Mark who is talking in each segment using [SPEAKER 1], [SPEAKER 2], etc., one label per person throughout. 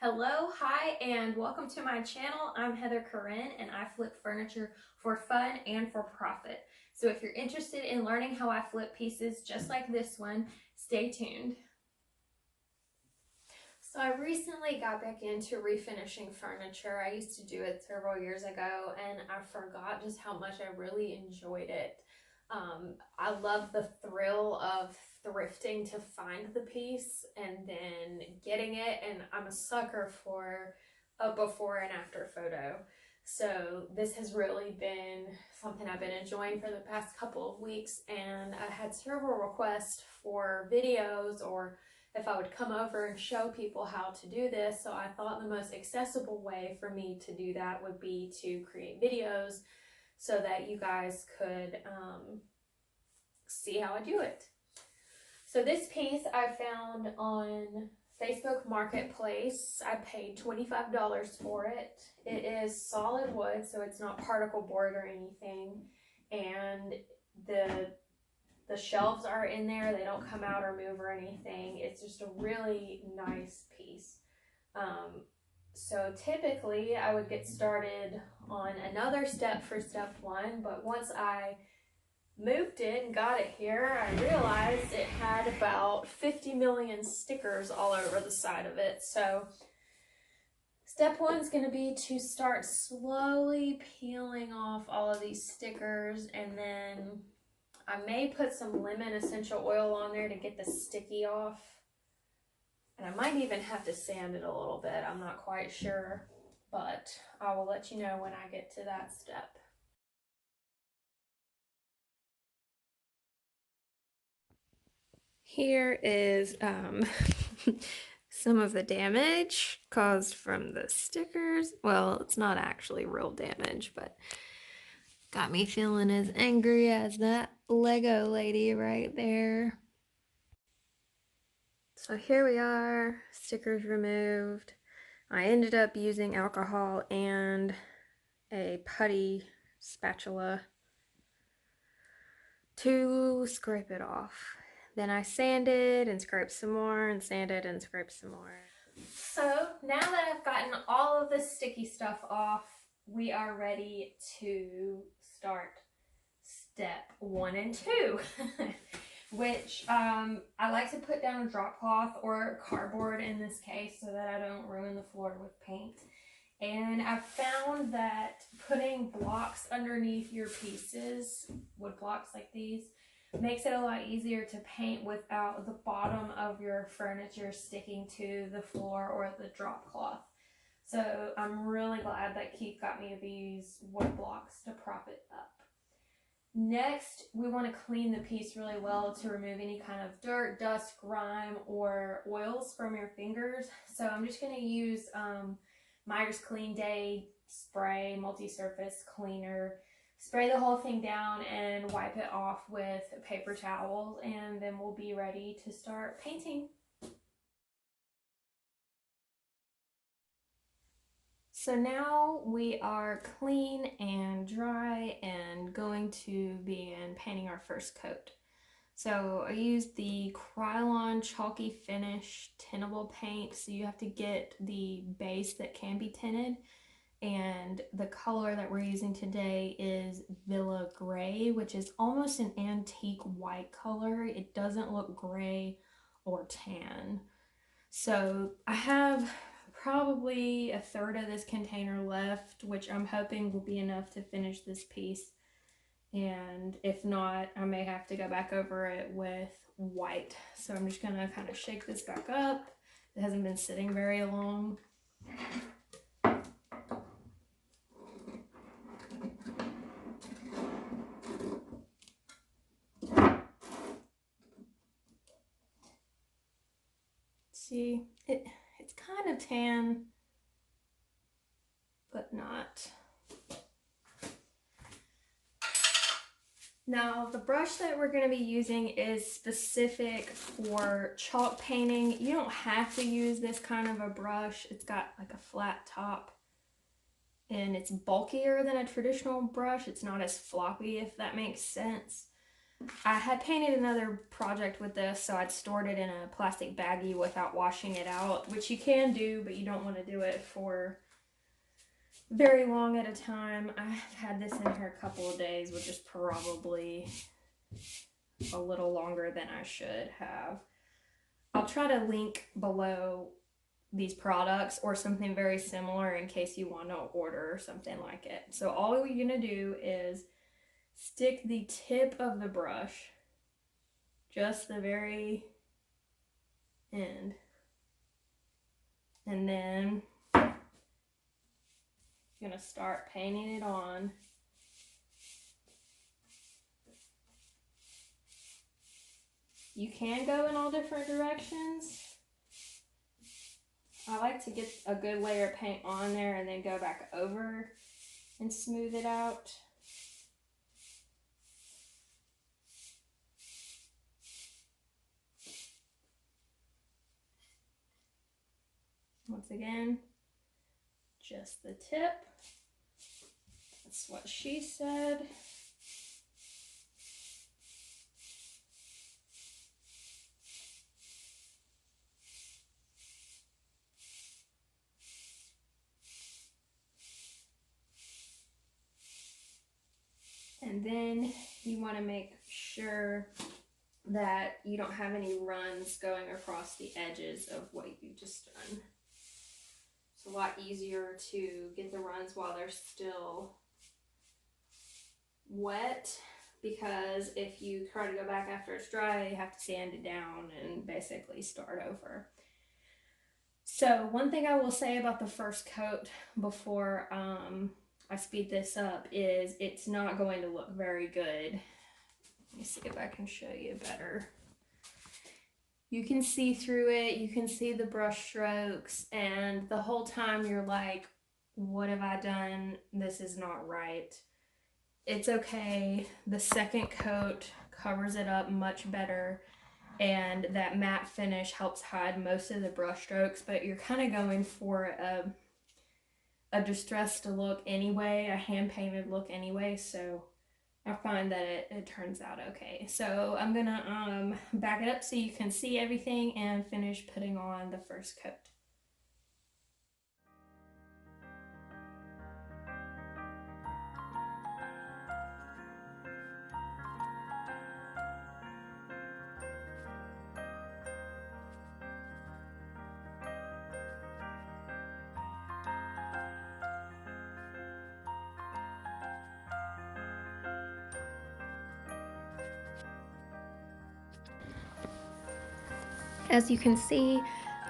[SPEAKER 1] Hello, hi, and welcome to my channel. I'm Heather Corinne and I flip furniture for fun and for profit. So if you're interested in learning how I flip pieces just like this one, stay tuned. So I recently got back into refinishing furniture. I used to do it several years ago and I forgot just how much I really enjoyed it. I love the thrill of thrifting to find the piece and then getting it, and I'm a sucker for a before and after photo. So this has really been something I've been enjoying for the past couple of weeks, and I had several requests for videos or if I would come over and show people how to do this. So I thought the most accessible way for me to do that would be to create videos so that you guys could see how I do it. So this piece I found on Facebook Marketplace. I paid $25 for it. It is solid wood, so it's not particle board or anything. And the shelves are in there. They don't come out or move or anything. It's just a really nice piece. So typically I would get started on another step for step one, but once I moved it and got it here, I realized it had about 50 million stickers all over the side of it. So step one is going to be to start slowly peeling off all of these stickers, and then I may put some lemon essential oil on there to get the sticky off. And I might even have to sand it a little bit. I'm not quite sure, but I will let you know when I get to that step. Here is some of the damage caused from the stickers. Well, it's not actually real damage, but got me feeling as angry as that Lego lady right there. So here we are, stickers removed. I ended up using alcohol and a putty spatula to scrape it off. Then I sanded and scraped some more and sanded and scraped some more. So now that I've gotten all of the sticky stuff off, we are ready to start step 1 and 2. Which I like to put down a drop cloth or cardboard in this case so that I don't ruin the floor with paint. And I've found that putting blocks underneath your pieces, wood blocks like these, makes it a lot easier to paint without the bottom of your furniture sticking to the floor or the drop cloth. So I'm really glad that Keith got me these wood blocks to prop it up. Next, we want to clean the piece really well to remove any kind of dirt, dust, grime, or oils from your fingers. So I'm just going to use Myers Clean Day spray, multi-surface cleaner. Spray the whole thing down and wipe it off with paper towels, and then we'll be ready to start painting. So now we are clean and dry and going to begin painting our first coat. So I used the Krylon Chalky Finish tintable paint. So you have to get the base that can be tinted. And the color that we're using today is Villa Gray, which is almost an antique white color. It doesn't look gray or tan. So I have probably a third of this container left, which I'm hoping will be enough to finish this piece. And if not, I may have to go back over it with white. So I'm just gonna kind of shake this back up. It hasn't been sitting very long. See, it's kind of tan, but not. Now, the brush that we're going to be using is specific for chalk painting. You don't have to use this kind of a brush. It's got like a flat top and it's bulkier than a traditional brush. It's not as floppy, if that makes sense. I had painted another project with this, so I'd stored it in a plastic baggie without washing it out, which you can do, but you don't want to do it for very long at a time. I've had this in here a couple of days, which is probably a little longer than I should have. I'll try to link below these products or something very similar in case you want to order something like it. So all you're going to do is stick the tip of the brush, just the very end, and then you're going to start painting it on. You can go in all different directions. I like to get a good layer of paint on there and then go back over and smooth it out. Once again, just the tip. That's what she said. And then you want to make sure that you don't have any runs going across the edges of what you just done. It's a lot easier to get the runs while they're still wet, because if you try to go back after it's dry, you have to sand it down and basically start over. So one thing I will say about the first coat before I speed this up is it's not going to look very good. Let me see if I can show you better. You can see through it, you can see the brush strokes, and the whole time you're like, what have I done? This is not right. It's okay. The second coat covers it up much better, and that matte finish helps hide most of the brush strokes, but you're kind of going for a distressed look anyway, a hand-painted look anyway, so I find that it turns out okay. So I'm gonna back it up so you can see everything and finish putting on the first coat. As you can see,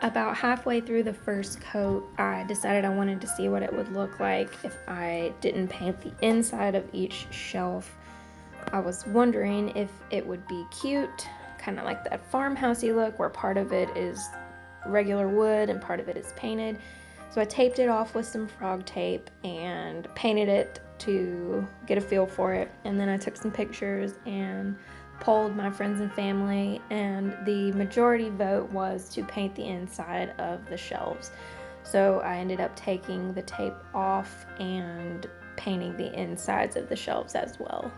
[SPEAKER 1] about halfway through the first coat, I decided I wanted to see what it would look like if I didn't paint the inside of each shelf. I was wondering if it would be cute, kind of like that farmhousey look where part of it is regular wood and part of it is painted. So I taped it off with some frog tape and painted it to get a feel for it. And then I took some pictures and polled my friends and family, and the majority vote was to paint the inside of the shelves. So I ended up taking the tape off and painting the insides of the shelves as well.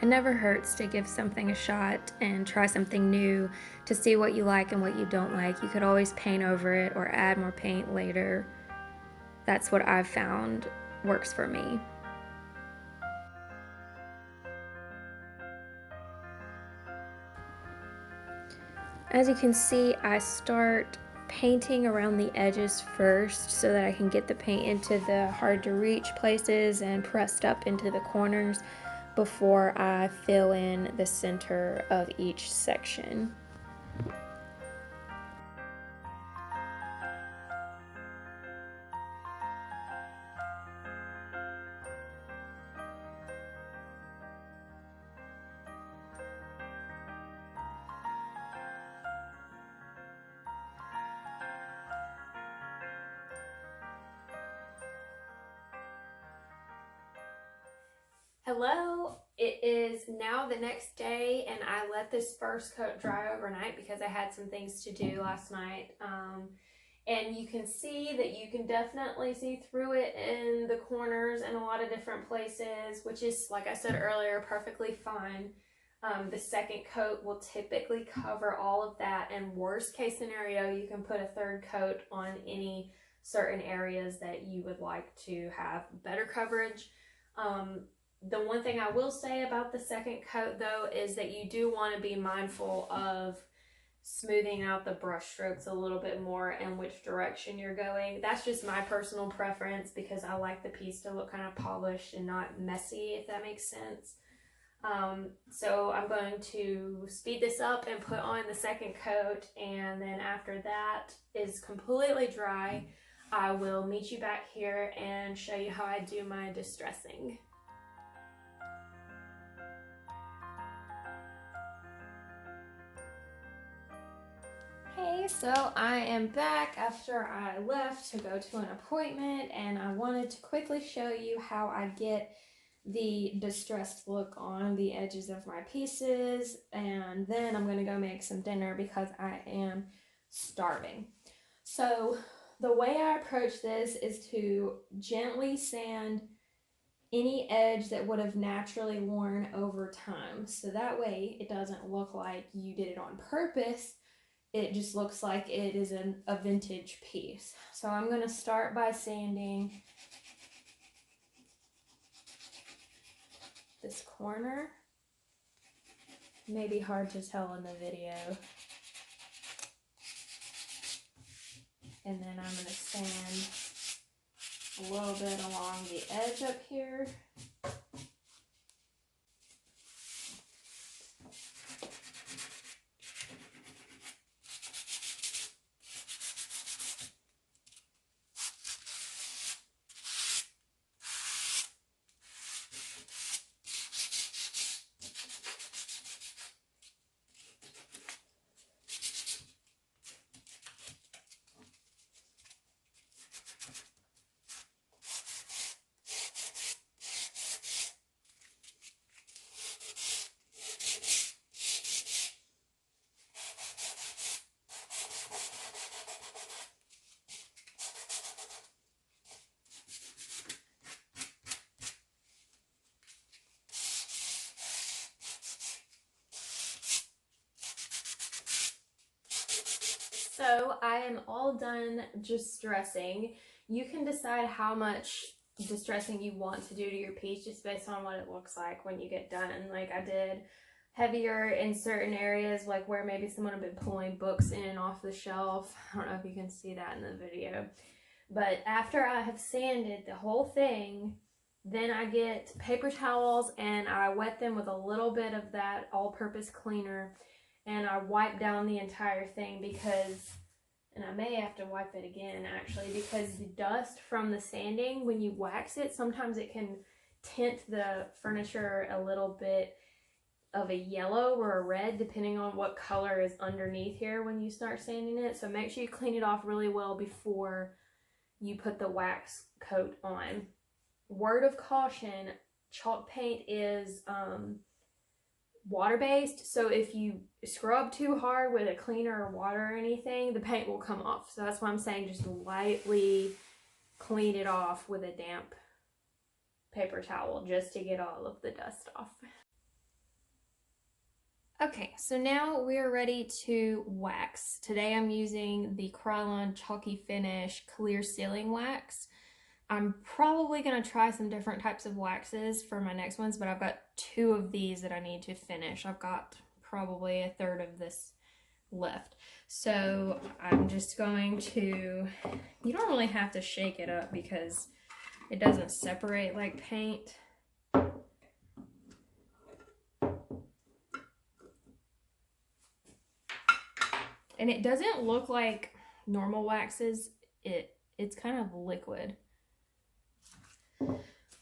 [SPEAKER 1] It never hurts to give something a shot and try something new to see what you like and what you don't like. You could always paint over it or add more paint later. That's what I've found works for me. As you can see, I start painting around the edges first so that I can get the paint into the hard to reach places and pressed up into the corners before I fill in the center of each section. Hello, it is now the next day and I let this first coat dry overnight because I had some things to do last night. And you can see that you can definitely see through it in the corners and a lot of different places, which is, like I said earlier, perfectly fine. The second coat will typically cover all of that, and worst case scenario, you can put a third coat on any certain areas that you would like to have better coverage. The one thing I will say about the second coat though is that you do want to be mindful of smoothing out the brush strokes a little bit more and which direction you're going. That's just my personal preference because I like the piece to look kind of polished and not messy, if that makes sense. So I'm going to speed this up and put on the second coat, and then after that is completely dry, I will meet you back here and show you how I do my distressing. Hey, so I am back after I left to go to an appointment, and I wanted to quickly show you how I get the distressed look on the edges of my pieces, and then I'm going to go make some dinner because I am starving. So the way I approach this is to gently sand any edge that would have naturally worn over time, so that way it doesn't look like you did it on purpose. It just looks like it is a vintage piece. So I'm going to start by sanding this corner. Maybe hard to tell in the video. And then I'm going to sand a little bit along the edge up here. So I am all done distressing. You can decide how much distressing you want to do to your piece just based on what it looks like when you get done. Like I did heavier in certain areas, like where maybe someone had been pulling books in and off the shelf. I don't know if you can see that in the video. But after I have sanded the whole thing, then I get paper towels and I wet them with a little bit of that all-purpose cleaner, and I wipe down the entire thing because, and I may have to wipe it again actually, because the dust from the sanding, when you wax it, sometimes it can tint the furniture a little bit of a yellow or a red depending on what color is underneath here when you start sanding it. So make sure you clean it off really well before you put the wax coat on. Word of caution, chalk paint is water-based, so if you scrub too hard with a cleaner or water or anything, the paint will come off. So that's why I'm saying just lightly clean it off with a damp paper towel just to get all of the dust off. Okay, so now we are ready to wax. Today I'm using the Krylon Chalky Finish Clear Sealing Wax. I'm probably going to try some different types of waxes for my next ones, but I've got 2 of these that I need to finish. I've got probably a third of this left. So I'm just going to, you don't really have to shake it up because it doesn't separate like paint. And it doesn't look like normal waxes. It's kind of liquid.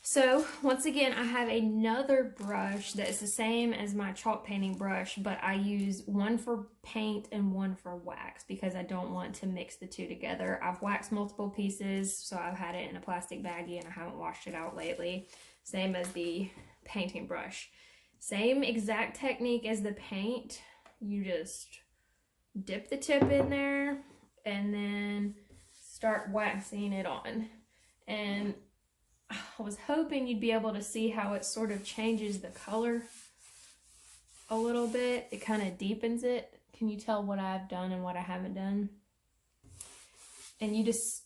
[SPEAKER 1] So once again, I have another brush that is the same as my chalk painting brush, but I use one for paint and one for wax because I don't want to mix the two together. I've waxed multiple pieces, so I've had it in a plastic baggie and I haven't washed it out lately. Same as the painting brush. Same exact technique as the paint. You just dip the tip in there and then start waxing it on. And I was hoping you'd be able to see how it sort of changes the color a little bit. It kind of deepens it. Can you tell what I've done and what I haven't done? And you just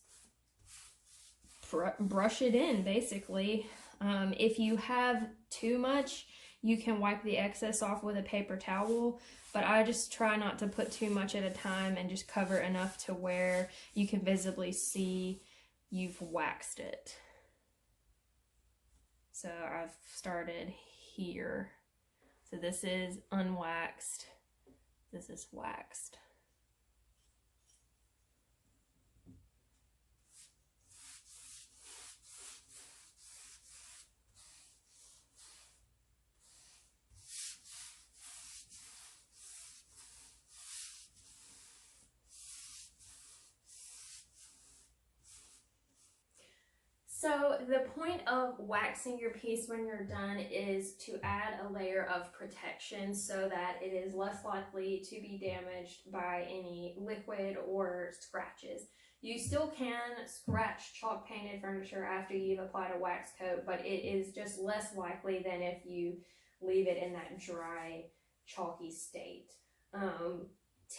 [SPEAKER 1] brush it in, basically. If you have too much, you can wipe the excess off with a paper towel, but I just try not to put too much at a time and just cover enough to where you can visibly see you've waxed it. So I've started here. So this is unwaxed. This is waxed. So the point of waxing your piece when you're done is to add a layer of protection so that it is less likely to be damaged by any liquid or scratches. You still can scratch chalk painted furniture after you've applied a wax coat, but it is just less likely than if you leave it in that dry, chalky state.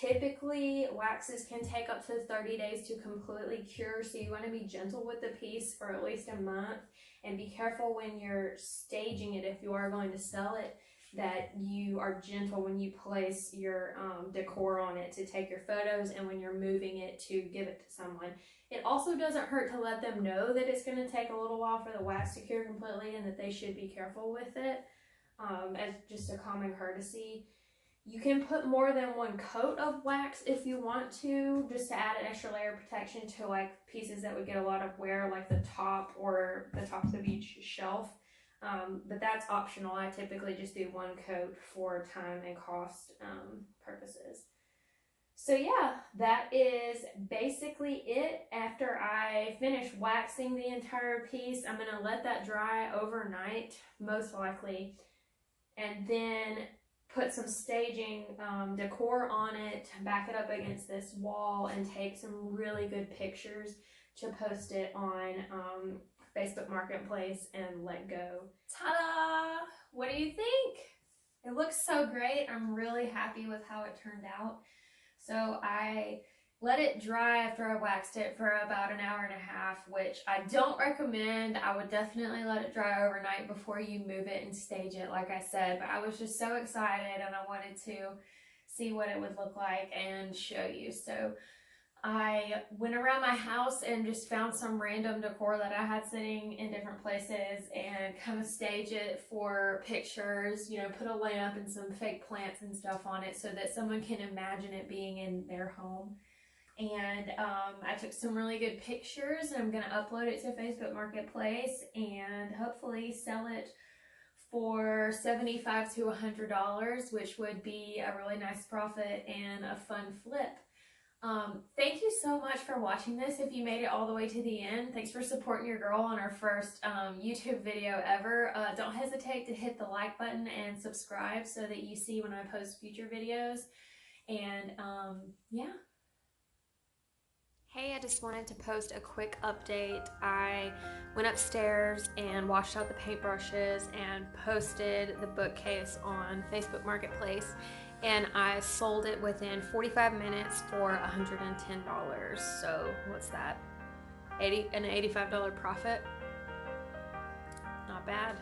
[SPEAKER 1] Typically, waxes can take up to 30 days to completely cure, so you want to be gentle with the piece for at least a month, and be careful when you're staging it, if you are going to sell it, that you are gentle when you place your decor on it to take your photos and when you're moving it to give it to someone. It also doesn't hurt to let them know that it's going to take a little while for the wax to cure completely and that they should be careful with it, as just a common courtesy. You can put more than one coat of wax if you want to, just to add an extra layer of protection to like pieces that would get a lot of wear, like the top or the tops of each shelf. But that's optional. I typically just do one coat for time and cost purposes. So yeah, that is basically it. After I finish waxing the entire piece, I'm going to let that dry overnight, most likely, and then put some staging decor on it, back it up against this wall, and take some really good pictures to post it on Facebook Marketplace and let go. Ta-da! What do you think? It looks so great. I'm really happy with how it turned out. So I let it dry after I waxed it for about an hour and a half, which I don't recommend. I would definitely let it dry overnight before you move it and stage it, like I said. But I was just so excited and I wanted to see what it would look like and show you. So I went around my house and just found some random decor that I had sitting in different places and kind of stage it for pictures, you know, put a lamp and some fake plants and stuff on it so that someone can imagine it being in their home. And I took some really good pictures, and I'm going to upload it to Facebook Marketplace and hopefully sell it for $75 to $100, which would be a really nice profit and a fun flip. Thank you so much for watching this. If you made it all the way to the end, thanks for supporting your girl on our first YouTube video ever. Don't hesitate to hit the like button and subscribe so that you see when I post future videos. And yeah. Hey, I just wanted to post a quick update. I went upstairs and washed out the paintbrushes and posted the bookcase on Facebook Marketplace, and I sold it within 45 minutes for $110. So what's that? An $85 profit? Not bad.